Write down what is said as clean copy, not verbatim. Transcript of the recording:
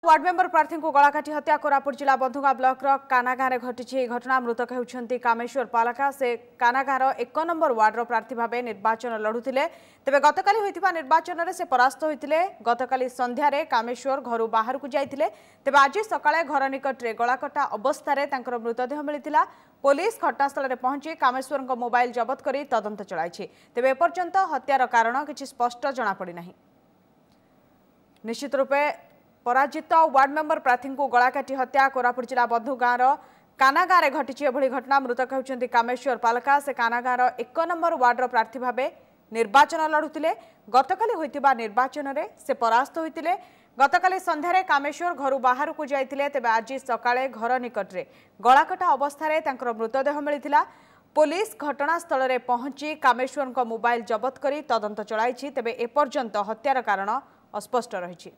Ward member प्रार्थी को गलाकाटी हत्या कोरापुट जिला बंधुगा ब्लॉक कानागाँव घटी घटना मृतक होती कामेश्वर पालका से कानागाँव 1 नंबर वार्ड प्रार्थी भाव निर्वाचन लड़ुते तेज गतकाली होता निर्वाचन में से परास्त होते गतकाली संध्यारे कामेश्वर घर बाहर को जाते तेज आज सकाଳେ घर निकट में गलाकटा अवस्था मृतदेह मिलता पुलिस घटनास्थल में पहुंची कामेश्वर मोबाइल जबत कर तदंत चलाई तेज एपर्यंत हत्यार कारण किसी स्पष्ट जनापड़ना निश्चित रूपे पराजित वार्ड मेंबर प्रार्थी को गलाकाटी हत्या कोरापुट जिला बंधुगाँव कानागाँव घटी घटना मृतक होती कामेश्वर पालका से कानागाँव 1 नंबर वार्ड प्रार्थी भाव निर्वाचन लड़ुते गतकाली होता निर्वाचन में से परास्त होते गतकाली संध्यारे कामेश्वर घर बाहर को जाते तेज आज सकाळे घर निकट में गलाकटा अवस्था मृतदेह मिलता पुलिस घटनास्थल में पहुंची कामेश्वर मोबाइल जबत कर तदंत चलाई तेज एपर्यंत हत्यार कारण अस्पष्ट रही।